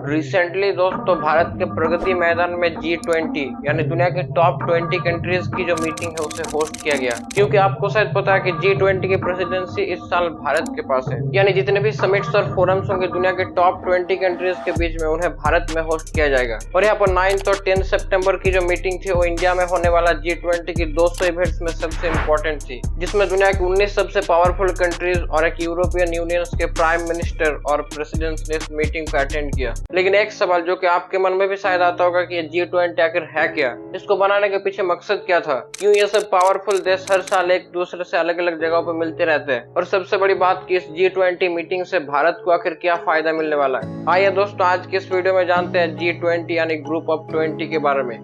Recently दोस्तों भारत के प्रगति मैदान में G20 यानी दुनिया के टॉप 20 कंट्रीज की जो मीटिंग है उसे होस्ट किया गया। क्योंकि आपको शायद पता है कि G20 की प्रेसिडेंसी इस साल भारत के पास है, यानी जितने भी समिट्स और फोरम्स होंगे दुनिया के टॉप 20 कंट्रीज के बीच में उन्हें भारत में होस्ट किया जाएगा। और यहाँ पर 9 और 10 सितंबर की जो मीटिंग थी वो इंडिया में होने वाला G20 की 200 इवेंट्स में सबसे इम्पोर्टेंट थी, जिसमें दुनिया की 19 सबसे पावरफुल कंट्रीज और एक यूरोपियन यूनियन के प्राइम मिनिस्टर और प्रेसिडेंट्स ने इस मीटिंग को अटेंड किया। लेकिन एक सवाल जो कि आपके मन में भी शायद आता होगा कि ये G20 आखिर है क्या, इसको बनाने के पीछे मकसद क्या था, क्यों ये सब पावरफुल देश हर साल एक दूसरे से अलग अलग जगहों पर मिलते रहते हैं, और सबसे बड़ी बात कि इस G20 मीटिंग से भारत को आखिर क्या फायदा मिलने वाला है। आइए दोस्तों आज के इस वीडियो में जानते हैं G20 यानी ग्रुप ऑफ 20 के बारे में।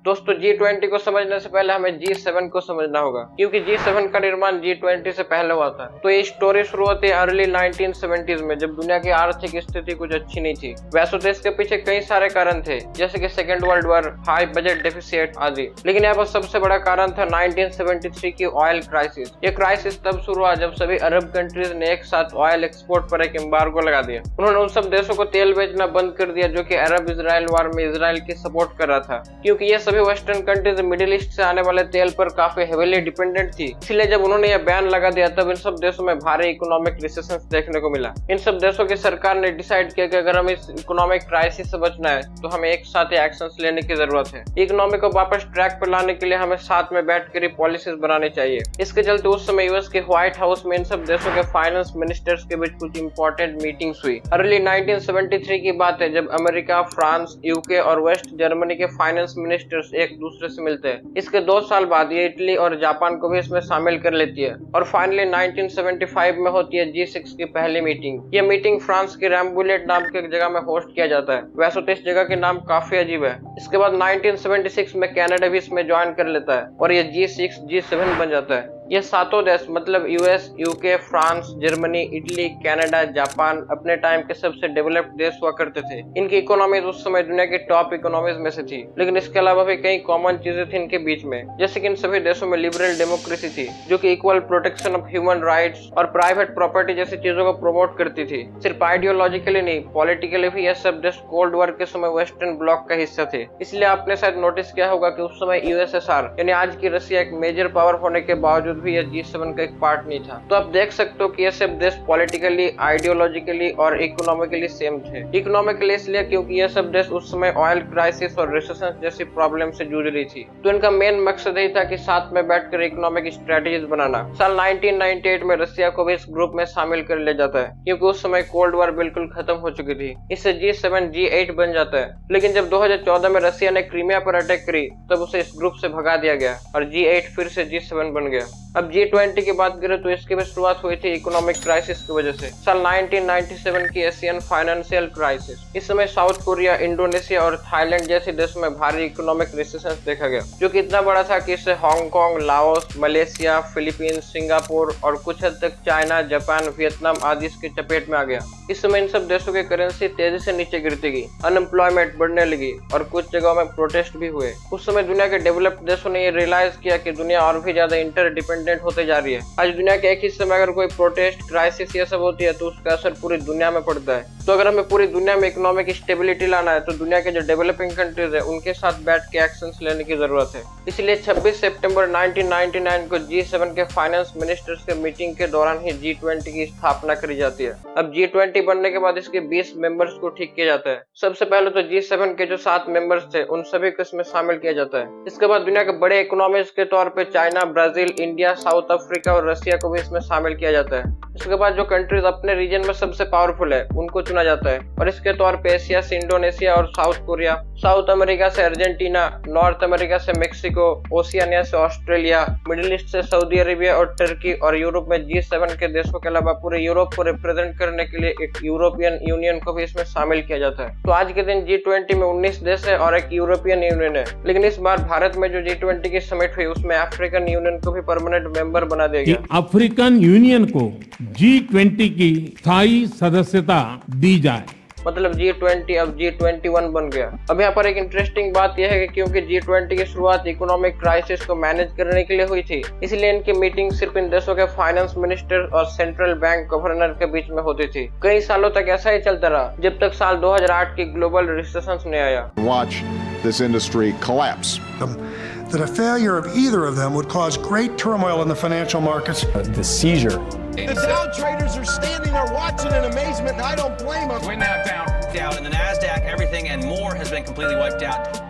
दोस्तों G20 को समझने से पहले हमें G7 को समझना होगा, क्योंकि G7 का निर्माण G20 से पहले हुआ था। तो ये स्टोरी शुरू होती है अर्ली 1970s में, जब दुनिया की आर्थिक स्थिति कुछ अच्छी नहीं थी। वैसे तो इसके पीछे कई सारे कारण थे, जैसे कि second world war, high budget deficit आदि, लेकिन यहाँ पर सबसे बड़ा कारण था 1973 की ऑयल क्राइसिस। ये क्राइसिस तब शुरू हुआ जब सभी अरब कंट्रीज ने एक साथ ऑयल एक्सपोर्ट पर एक एम्बार्गो लगा दिया। उन्होंने उन सब देशों को तेल बेचना बंद कर दिया जो कि अरब इजराइल वॉर में इजराइल की सपोर्ट कर रहा था, क्योंकि ये सभी वेस्टर्न कंट्रीज मिडिल ईस्ट से आने वाले तेल पर काफी हेवीली डिपेंडेंट थी। इसलिए जब उन्होंने यह बैन लगा दिया तब इन सब देशों में भारी इकोनॉमिक रिसेशन देखने को मिला। इन सब देशों की सरकार ने डिसाइड किया कि अगर हम इस इकोनॉमिक क्राइसिस से बचना है तो हमें एक साथ ही एक्शंस लेने की जरूरत है। इकोनॉमी को वापस ट्रैक पर लाने के लिए हमें साथ में बैठकर ही पॉलिसीज बनानी चाहिए। इसके चलते उस समय यूएस के व्हाइट हाउस में इन सब देशों के फाइनेंस मिनिस्टर्स के बीच कुछ इंपॉर्टेंट मीटिंग्स हुई। अर्ली 1973 की बात है जब अमेरिका, फ्रांस, यूके और वेस्ट जर्मनी के फाइनेंस मिनिस्टर्स एक दूसरे से मिलते हैं। इसके 2 साल बाद ये इटली और जापान को भी इसमें शामिल कर लेती है और फाइनली 1975 में होती है G6 की पहली मीटिंग। ये मीटिंग फ्रांस के रैम्बुलेट नाम की एक जगह में होस्ट किया जाता है। वैसे तो इस जगह के नाम काफी अजीब है। इसके बाद 1976 में कनाडा भी इसमें ज्वाइन कर लेता है और ये G6 G7 बन जाता है। ये सातों देश मतलब US, UK, France, Germany, Italy, Canada, Japan अपने टाइम के सबसे डेवलप्ड देश हुआ करते थे। इनकी इकोनॉमीज उस समय दुनिया की टॉप इकोनॉमीज में से थी, लेकिन इसके अलावा भी कई कॉमन चीजें थी इनके बीच में, जैसे कि इन सभी देशों में लिबरल डेमोक्रेसी थी जो कि equal protection of human rights और प्राइवेट प्रॉपर्टी जैसी चीजों को प्रमोट करती थी। सिर्फ आइडियोलॉजिकली नहीं, पॉलिटिकली भी ये सब देश कोल्ड वॉर के समय वेस्टर्न ब्लॉक का हिस्सा थे। इसलिए आपने शायद नोटिस किया होगा कि उस समय यूएसएसआर यानी आज की रशिया एक मेजर पावर होने के बावजूद भी ये G7 का एक पार्ट नहीं था। तो आप देख सकते हो कि ये सब देश पॉलिटिकली, आइडियोलॉजिकली और इकोनॉमिकली सेम थे। इकोनॉमिकली इसलिए क्योंकि ये सब देश उस समय ऑयल क्राइसिस और रिसेशन जैसी प्रॉब्लम से जूझ रही थी। तो इनका मेन मकसद यही था कि साथ में बैठकर इकोनॉमिक स्ट्रेटेजीज बनाना। साल 1998 में रशिया को भी इस ग्रुप में शामिल कर लिया जाता है, क्योंकि उस समय कोल्ड वॉर बिल्कुल खत्म हो चुकी थी। इससे G7 G8 बन जाता है। लेकिन जब 2014 में रशिया ने क्रीमिया पर अटैक करी तब उसे इस ग्रुप से भगा दिया गया और G8 फिर से G7 बन गया। अब G20 की बात करें तो इसकी भी शुरुआत हुई थी इकोनॉमिक क्राइसिस की वजह से। साल 1997 की एशियन फाइनेंशियल क्राइसिस। इस समय साउथ कोरिया, इंडोनेशिया और थाईलैंड जैसे देशों में भारी इकोनॉमिक रिसेशन देखा गया, जो कि इतना बड़ा था कि इससे Hong Kong, Laos, Malaysia, Philippines, Singapore और कुछ हद तक चाइना, जापान, वियतनाम आदि इसकी चपेट में आ गया। इस समय इन सब देशों की करेंसी तेजी से नीचे गिरती गई, अनएम्प्लॉयमेंट बढ़ने लगी और कुछ जगहों में प्रोटेस्ट भी हुए। उस समय दुनिया के डेवलप्ड देशों ने ये रियलाइज किया कि दुनिया और भी ज्यादा इंटरडिपेंडेंट होते जा रही है। आज दुनिया के एक हिस्से में अगर कोई प्रोटेस्ट, क्राइसिस ये सब होती है तो उसका असर पूरी दुनिया में पड़ता है। तो अगर हमें पूरी दुनिया में इकोनॉमिक स्टेबिलिटी लाना है तो दुनिया के जो डेवलपिंग कंट्रीज है उनके साथ बैठ के एक्शंस लेने की जरूरत है। इसलिए 26 सितंबर 1999 को G7 के फाइनेंस मिनिस्टर्स के मीटिंग के दौरान ही G20 की स्थापना करी जाती है। अब G20 बनने के बाद इसके 20 मेंबर्स को ठीक किया जाता है। सबसे पहले तो G7 के जो 7 मेंबर्स थे उन सभी को इसमें शामिल किया जाता है। इसके बाद दुनिया के बड़े इकोनॉमीज के तौर पे China, Brazil, India, south Africa और रशिया को भी इसमें शामिल किया जाता है। इसके बाद जो कंट्रीज अपने रीजन में सबसे पावरफुल है उनको चुना जाता है और इसके तौर पे एशिया से इंडोनेशिया और साउथ कोरिया, साउथ अमेरिका से अर्जेंटीना, नॉर्थ अमेरिका से मेक्सिको, ओशियानिया से ऑस्ट्रेलिया, मिडिल ईस्ट से सऊदी अरेबिया और टर्की और यूरोप में G7 के देशों के अलावा पूरे यूरोप को रिप्रेजेंट करने के लिए एक यूरोपियन यूनियन को भी इसमें शामिल किया जाता है। तो आज के दिन G20 में 19 देश है और एक यूरोपियन यूनियन है। लेकिन इस बार भारत में जो G20 की समिट हुई उसमें अफ्रीकन यूनियन को भी परमानेंट मेंबर बना दिया गया। अफ्रीकन यूनियन को G20 की स्थायी सदस्यता दी जाए। मतलब G20 अब G21 बन गया। अब यहाँ पर एक इंटरेस्टिंग बात यह है कि क्योंकि G20 की शुरुआत इकोनॉमिक क्राइसिस को मैनेज करने के लिए हुई थी, इसलिए इनकी मीटिंग सिर्फ इन देशों के फाइनेंस मिनिस्टर और सेंट्रल बैंक गवर्नर के बीच में होती थी। कई सालों तक ऐसा ही चलता रहा जब तक साल 2008 की ग्लोबल रिसेशन नहीं आया। Watch this industry collapse. That a failure of either of them would cause great turmoil in the financial markets. The seizure. The Dow traders are standing there watching in amazement, and I don't blame them. We're now down in the NASDAQ, everything and more has been completely wiped out.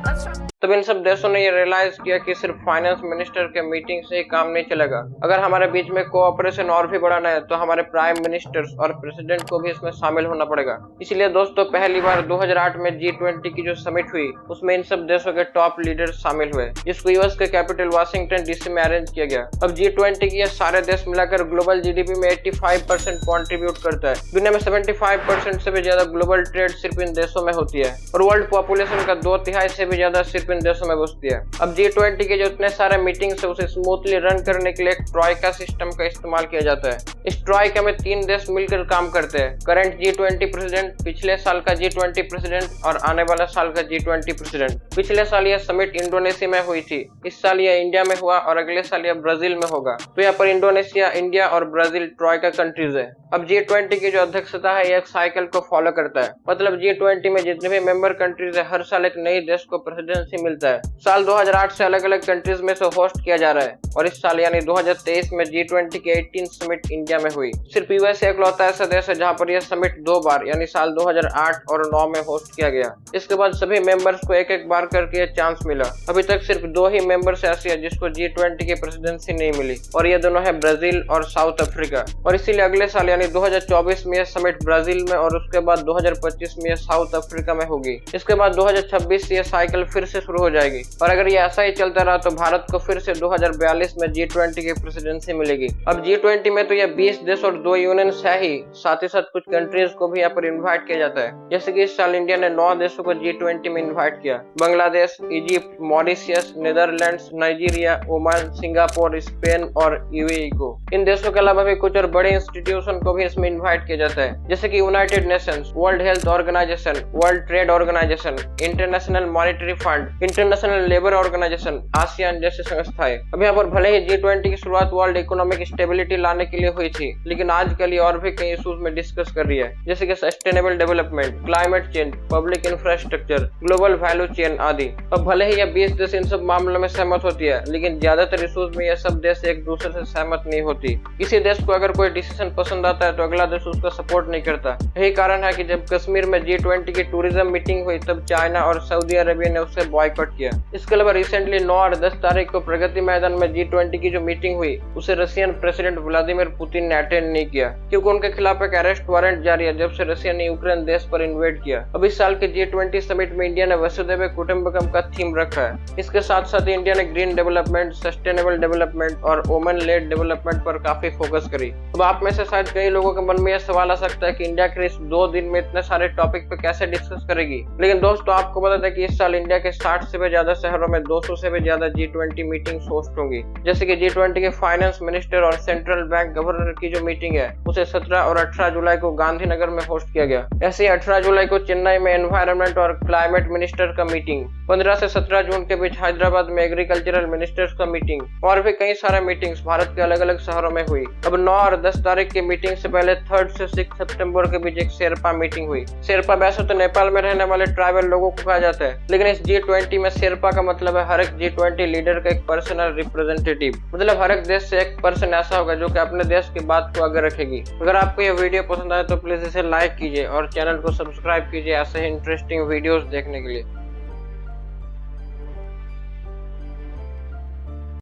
तब इन सब देशों ने ये realise किया कि सिर्फ finance minister के meeting से ही काम नहीं चलेगा। अगर हमारे बीच में कोऑपरेशन और भी बढ़ाना है तो हमारे प्राइम मिनिस्टर्स और प्रेसिडेंट को भी इसमें शामिल होना पड़ेगा। इसलिए दोस्तों पहली बार 2008 में G20 की जो समिट हुई उसमें इन सब देशों के टॉप लीडर शामिल हुए, जिसको यूएस के कैपिटल वाशिंगटन डीसी में अरेंज किया गया। अब G20 की ये सारे देश मिलाकर ग्लोबल जीडीपी में 85% कॉन्ट्रीब्यूट करता है। दुनिया में 75% से भी ज्यादा ग्लोबल ट्रेड सिर्फ इन देशों में होती है और वर्ल्ड पॉपुलेशन का 2/3 से भी ज्यादा सिर्फ इन देशों में बसती है। अब G20 के जो इतने सारे मीटिंग्स है उसे स्मूथली रन करने के लिए एक ट्रॉइका सिस्टम का इस्तेमाल किया जाता है। इस ट्रॉइका में 3 देश मिलकर काम करते हैं, करंट G20 प्रेसिडेंट, पिछले साल का G20 प्रेसिडेंट और आने वाला साल का G20 प्रेसिडेंट। पिछले साल यह समिट इंडोनेशिया में हुई थी, इस साल यह इंडिया में हुआ और अगले साल यह ब्राजील में होगा। तो यहाँ पर इंडोनेशिया, इंडिया और ब्राजील ट्रॉइका कंट्रीज है। अब G20 की जो अध्यक्षता है एक साइकिल को फॉलो करता है, मतलब G20 में जितने भी मेंबर कंट्रीज है हर साल एक नई देश को प्रेसिडेंसी मिलता है। साल 2008 से अलग अलग कंट्रीज में से होस्ट किया जा रहा है और इस साल यानी 2023 में G20 की 18 समिट इंडिया में हुई। सिर्फ यूएस एकलौता ऐसा देश है जहां पर यह समिट 2 बार यानी साल 2008 और 9 में होस्ट किया गया। इसके बाद सभी मेंबर्स को एक बार करके चांस मिला। अभी तक सिर्फ 2 ही मेंबर्स ऐसी है जिसको G20 की प्रेसिडेंसी नहीं मिली और ये दोनों है ब्राजील और साउथ अफ्रीका। और इसीलिए अगले साल यानी 2024 में यह समिट ब्राजील में और उसके बाद 2025 में यह साउथ अफ्रीका में होगी। इसके बाद 2026 से यह साइकिल फिर से शुरू हो जाएगी और अगर ये ऐसा ही चलता रहा तो भारत को फिर से 2042 में G20 की प्रेसिडेंसी मिलेगी। अब G20 में तो ये 20 देश और 2 यूनियंस है ही, साथ ही साथ कुछ कंट्रीज को भी यहाँ पर इन्वाइट किया जाता है। जैसे कि इस साल इंडिया ने 9 देशों को G20 में इन्वाइट किया, Bangladesh, Egypt, Mauritius, Netherlands, Nigeria, Oman, Singapore, Spain और यूएई को। इन देशों के अलावा भी कुछ और बड़े इंस्टीट्यूशन को भी इसमें इन्वाइट किया जाता है, जैसे कि United Nations, World Health Organisation, World Trade Organisation, International Monetary Fund, International Labour Organisation, ASEAN जैसी संस्थाएं। अब यहाँ पर भले ही G20 की शुरुआत वर्ल्ड इकोनॉमिक स्टेबिलिटी लाने के लिए हुई थी, लेकिन आजकल ये और भी कई इश्यूज में डिस्कस कर रही है, जैसे कि sustainable development, climate change, public infrastructure, global value chain आदि। अब भले ही ये 20 देश इन सब मामलों में सहमत होती है, लेकिन ज्यादातर इश्यूज में ये सब देश एक दूसरे से सहमत नहीं होती। किसी देश को अगर कोई डिसीजन पसंद आता है तो अगला देश उसका सपोर्ट नहीं करता। यही कारण है कि जब कश्मीर में G20 की टूरिज्म मीटिंग हुई तब चाइना और सऊदी अरेबिया ने उसे बॉयकॉट किया। इसके अलावा रिसेंटली 9 और 10 तारीख को प्रगति मैदान में G20 की जो मीटिंग हुई उसे रशियन प्रेसिडेंट व्लादिमीर पुतिन ने अटेंड नहीं किया, क्योंकि उनके खिलाफ एक अरेस्ट वारंट जारी है जब से रशिया ने यूक्रेन देश पर इन्वेड किया। अब इस साल के G20 समिट में इंडिया ने वसुधैव कुटुंबकम का थीम रखा है। इसके साथ साथ इंडिया ने ग्रीन डेवलपमेंट, सस्टेनेबल डेवलपमेंट और वुमेन लेड डेवलपमेंट पर काफी फोकस करी। अब आप में से शायद कई लोगों के मन में यह सवाल आ सकता है कि इंडिया के इस 2 दिन में इतने सारे टॉपिक पे कैसे डिस्कस करेगी। लेकिन दोस्तों आपको बता दें कि इस साल इंडिया के 60 से भी ज्यादा शहरों में 200 से भी ज्यादा G20 मीटिंग्स होस्ट होंगी। जैसे कि G20 के फाइनेंस मिनिस्टर और सेंट्रल बैंक गवर्नर की जो मीटिंग है उसे 17 और 18 जुलाई को गांधीनगर में होस्ट किया गया। ऐसे ही 18 जुलाई को चेन्नई में एनवायरनमेंट और क्लाइमेट मिनिस्टर का मीटिंग, 15 से 17 जून के बीच हैदराबाद में एग्रीकल्चरल मिनिस्टर्स का मीटिंग और भी कई सारे मीटिंग्स भारत के अलग अलग शहरों में हुई। अब 9 और 10 तारीख की मीटिंग से पहले 3 से 6 सितंबर के बीच एक शेरपा मीटिंग हुई। शेरपा वैसे तो नेपाल में रहने वाले ट्राइबल लोगों को कहा जाता है, लेकिन इस G20 में शेरपा का मतलब है हर एक G20 लीडर का एक पर्सनल रिप्रेजेंटेटिव, मतलब हर एक देश से एक पर्सन ऐसा होगा जो कि अपने देश की बात को आगे रखेगी। अगर आपको यह वीडियो पसंद आए तो प्लीज इसे लाइक कीजिए और चैनल को सब्सक्राइब कीजिए ऐसे ही इंटरेस्टिंग वीडियोस देखने के लिए।